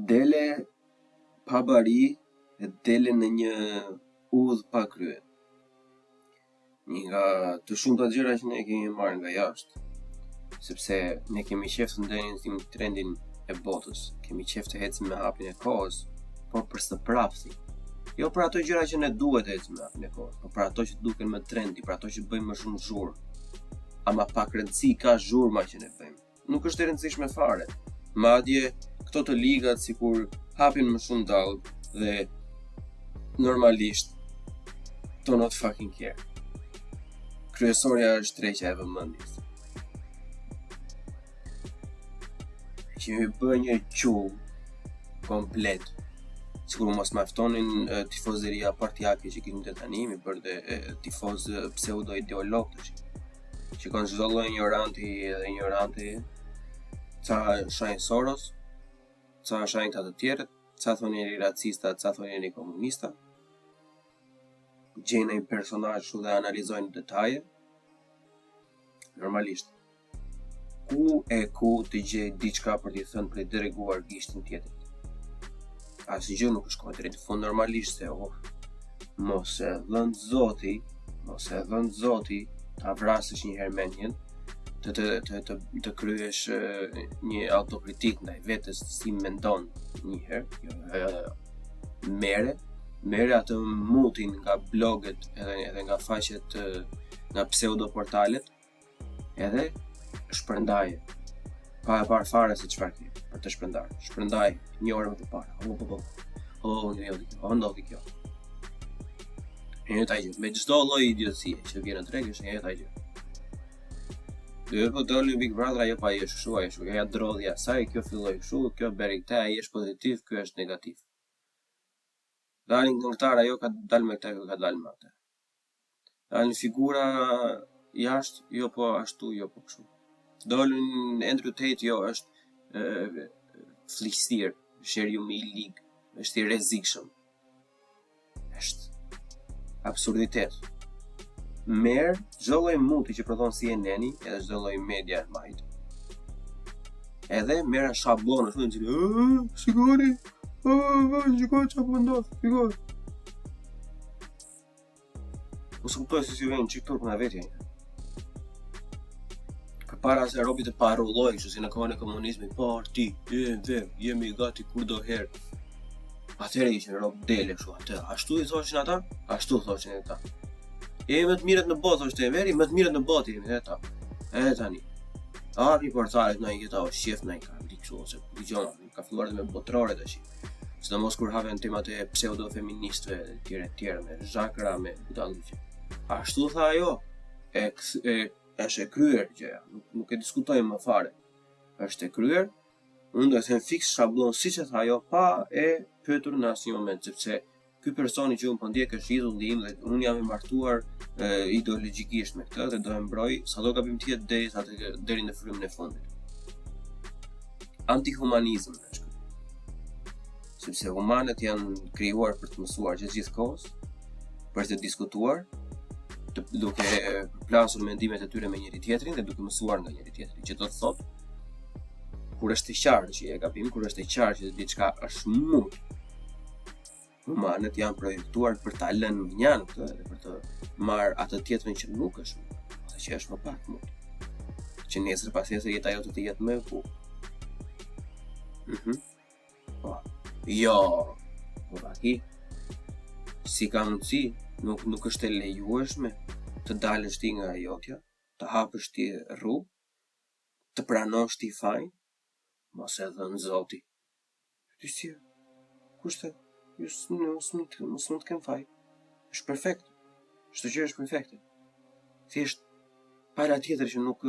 Dele pa bari e dele në një udhë pa krye. Një nga të shumta gjëra që ne kemi marrë nga jashtë, sepse ne kemi qef të ndenim trendin e botës, kemi qef të ecim me hapin e kohës, por për së prapthi. Jo për ato gjëra që ne duhet të ecim me hapin e kohës, por për ato që duken më trendi, për ato që bëjmë më shumë zhurmë. Ama pak rëndësi ka zhurma që ne bëjmë. Nuk është e rëndësishme fare. Madje këto të ligat sikur hapin më shumë dallë dhe normalisht do not fucking care. Kryesorja është treqja e vëmendjes. Që mi bë një qull komplet. Sikur mos maftonin tifozëria partijake që kemi të tani, mi bërë tifoz pseudo-ideolog tash. Që kanë çdo lloj ignoranti, ca shajnë Soros, ca shajnë këta të tjerët, ca thonë njëri racista, ca thonë njëri komunista. Gjejnë një personazh dhe analizojnë detaje. Normalisht. Ku të gjej diçka për t'i thënë për t'i dreguar gishtin tjetër. Asgjë nuk është kohë drejt fund, normalisht se mos e dhënë Zoti ta vrasësh një herë mendjen, të kryesh një autokritik ndaj vetes si mendon një herë. Mere atë mutin nga bloget edhe nga faqet nga pseudo portalet, edhe shpërndaje. Pa e parë fare se çfarë ke për të shpërndarë. Shpërndaj një orë më përpara. Ndodhi kjo. E njëjta gjë. Me çdo lloj idiotësie që vjen në treg është e njëjta gjë. Dhe po doli Big Brother, ajo pa jesh kështu, ja drodhja saj, kjo filloi kështu, kjo bëri këtë, ai është pozitiv, ky është negativ. Dalin këngëtar, ajo ka dalë me këtë, ajo ka dalë me atë. Dalin figura jashtë, jo po ashtu, jo po kështu. Dolin Andrew Tate, jo është fliksir, shërjumi i lig, është i rrezikshëm. Është absurditet. Merë çdo lloj muti që prodhon CNN-i, edhe çdo lloj media e majt. Edhe merë shablon ashtu në cilë, shikoni, çfarë po ndodh, shikoni. Mos kuptoj se si vjen çik turp nga vetja. Përpara se robi të parrulloj, kështu si në kohën e komunizmit, parti, jemi gati kur do herë. Atëherë ishin rob dele kështu atë. Ashtu i thoshin ata? Ashtu thoshin ata. Jemi më të mirët në botë, është e veri, më të mirët në botë jemi dhe ta. E tani. Hapi portalet na i këta o shef na i ka kështu ose dëgjona, ka filluar me botrore tash. Sidomos kur haven temat e pseudo-feministëve tjera me zhakra me budalliqe. Ashtu tha ajo, është e kryer gjëja, nuk e diskutojmë më fare. Është e kryer, unë do të them fiks shablon siç e tha ajo, pa e pyetur në asnjë moment, sepse ky personi që unë po ndjek është idolli im dhe unë jam i martuar ideologjikisht me këtë dhe do e mbroj sado gabim tjetë deri në frymën e fundit. Antihumanizëm është ky. Sepse humanët janë krijuar për të mësuar gjithë kohës, për të diskutuar, duke plasur mendimet e tyre me njëri tjetrin dhe duke mësuar nga njëri tjetri, që do të thotë kur është e qartë që je gabim, kur është e qartë që diçka është mund. Humanët janë projektuar për ta lënë njanë këtë dhe për të marrë atë tjetrin që nuk është mund, ose që është më pak mund. Që nesër pas nesër jeta jote të jetë më e bukur. Jo, po aki. Si ka mundësi, nuk është e lejueshme të dalësh ti nga jotja, të hapësh ti rrugë, të pranosh ti fajin, mos e dhënë Zoti. Ti si? Kushte? Mos mund të kem faj. Është perfekt. Çdo gjë është perfekte. Thjesht para tjetër që nuk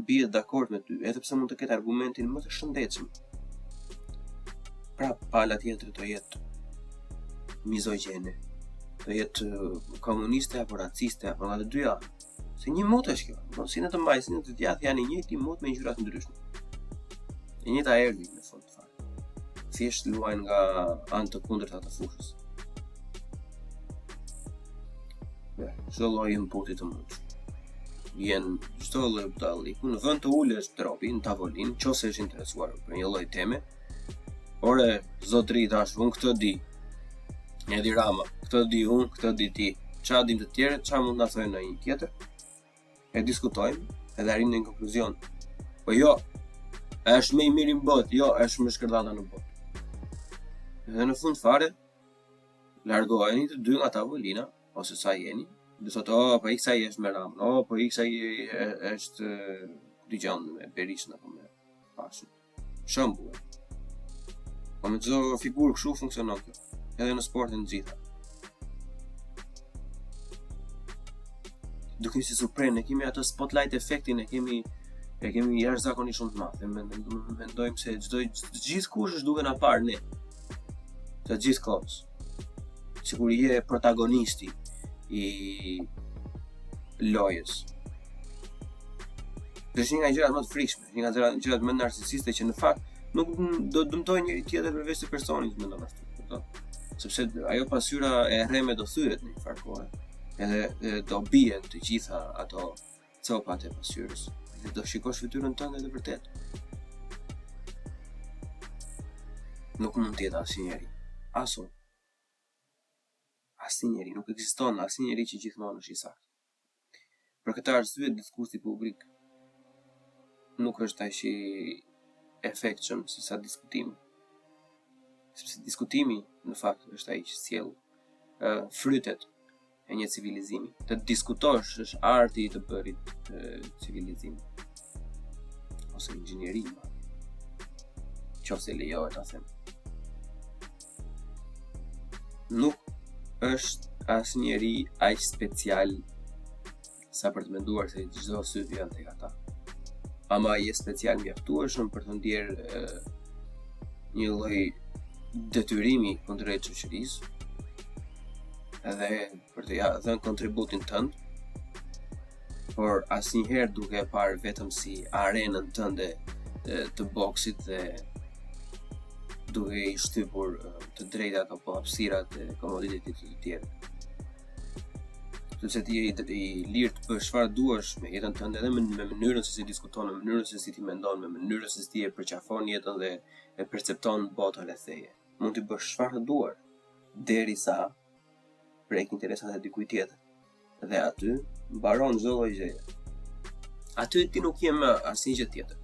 bie dakord me ty, edhe pse mund të ketë argumentin më të shëndetshëm. Pra, pala tjetër do jetë mizogjene, do jetë komuniste apo raciste apo nga të dyja. Se një mot është kjo. Si në të mbaj, si në të djathtë janë i njëjti mot me ngjyra të ndryshme. E njëjta erdhi në fund. Thjesht luajnë nga anë të kundërta të fushës. Çdo lloj inputi të mundshëm. jenë çdo lloj budalliku, në vend të ulesh tropi në tavolinë, nëse është interesuar për një lloj teme. Ore, zotri tash, unë këtë di. Edi Rama, këtë di unë, këtë di ti. Qa dim të tjerët, qa mund na thojnë në një tjetër? E diskutojmë edhe arrim në një konkluzion. Po jo, është më i miri në botë, jo, është më shkërdata në botë. Edhe në fund fare, largoheni të dy nga tavolina, ose sa jeni, dhe thotë, po i kësaj është me Ramën, po i kësaj është digjon me Berishën apo me Pashën. Shembull. Po me çdo figurë kështu funksionon kjo, edhe në sportin të gjitha. Dukem si Supreme, ne kemi atë spotlight efektin, e kemi jashtëzakonisht shumë të madh. Mendojmë se gjithkush është duke na parë ne. Të gjithë kohës. Sikur je protagonisti i lojës. Dhe është një nga gjërat më të frikshme, një nga gjërat më narcisiste që në fakt nuk do dëmtojë njëri tjetër përveç të personit, mendon ashtu. Sepse ajo pasyra e rreme do thyet në një farë kohë. Edhe do bien të gjitha ato copat e pasyrës. Dhe do shikosh fytyrën tënde të vërtet. Nuk mund të jetë asnjëri. Asun. Asnjëri, nuk ekziston asnjëri që gjithmonë është i saktë. Për këtë arsye diskursi publik nuk është aq i efektshëm si sa diskutimi. Sepse diskutimi në fakt është ai që sjell frytet e një civilizimi. Të diskutosh është arti i të bërit civilizimi. Ose inxhinieria. Qofse lejohet ta them. Nuk është asnjëri aq special sa për të menduar se çdo sy janë tek ata. Ama je special mjaftueshëm për të ndjerë një lloj detyrimi kundrejt shoqërisë, edhe për të dhënë kontributin tënd, por asnjëherë duke e parë vetëm si arenën tënde të boksit dhe duke i shtypur të drejtat apo hapësirat e komoditetit të tjerë. Sepse ti je i lirë të bësh çfarë duash me jetën tënde edhe me mënyrën se si diskuton, me mënyrën se si ti mendon, me mënyrën se si ti e përqafon jetën dhe e percepton botën rreth teje. Mund të bësh çfarë duar derisa prek interesat e dikujt tjetër. Dhe aty mbaron çdo lloj gjëje. Aty ti nuk je më asnjë gjë tjetër.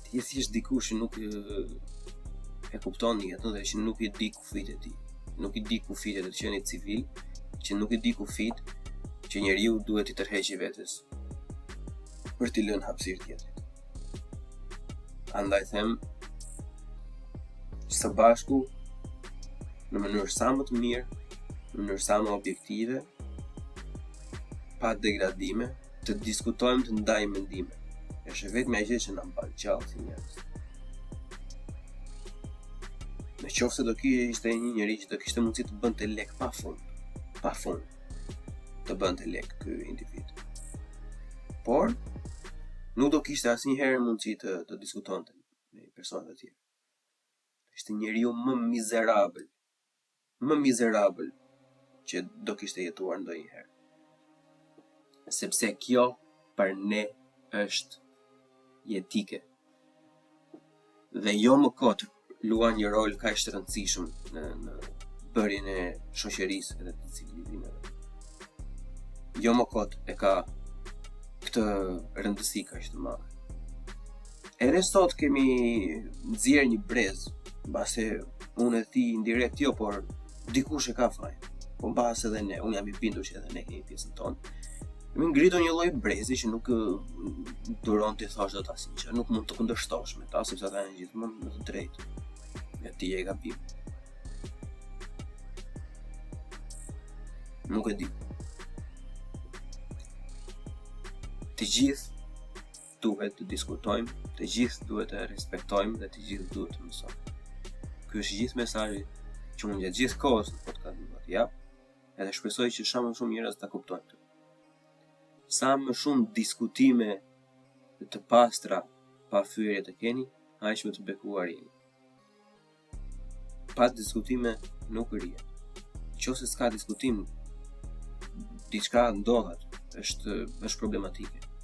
Ti je thjesht dikush që nuk e kupton jetën dhe që nuk i di kufijtë e tij. Nuk i di kufijtë të qenit civil, që nuk i di kufijtë që njeriu duhet i tërheqë vetes për t'i lënë hapësirë tjetrit. Andaj them, së bashku, në mënyrë sa më të mirë, në mënyrë sa më objektive, pa degradime, të diskutojmë, të ndajmë mendime. Është vetëm ajo që na mban gjallë si njerëz. Në qoftë se do kishte një njeri që do kishte mundësi të bënte lek pa fund, të bënte lek ky individ. Por nuk do kishte asnjëherë mundësi të diskutonte me persona të tjerë. Ishte njeriu më mizerabël që do kishte jetuar ndonjëherë. Sepse kjo për ne është jetike. Dhe jo më kot luan një rol kaq të rëndësishëm në bërjen e shoqërisë edhe të civilizimeve. Jo më kot e ka këtë rëndësi kaq të madhe. Edhe sot kemi nxjerr një brez, mbase unë e thi indirekt jo, por dikush e ka fajin. Po mbase edhe ne, unë jam i bindur që edhe ne kemi pjesën tonë. Kemi ngritur një lloj brezi që nuk duron të thosh dot asnjë gjë, nuk mund të kundërshtosh me ta sepse ata janë gjithmonë në të drejtë. Ja ti e gabim. Nuk e di. Të gjithë duhet të diskutojmë, të gjithë duhet të respektojmë dhe të gjithë duhet të mësojmë. Ky është gjithë mesazhi që unë gjatë gjithë kohës në podcast do t'jap, edhe shpresoj që sa më shumë njerëz ta kuptojnë këtë. Sa më shumë diskutime të pastra pa fyerje të keni, aq më të bekuar jeni. Pa diskutime nuk rrihet. Nëse s'ka diskutim, diçka ndodhet është problematike.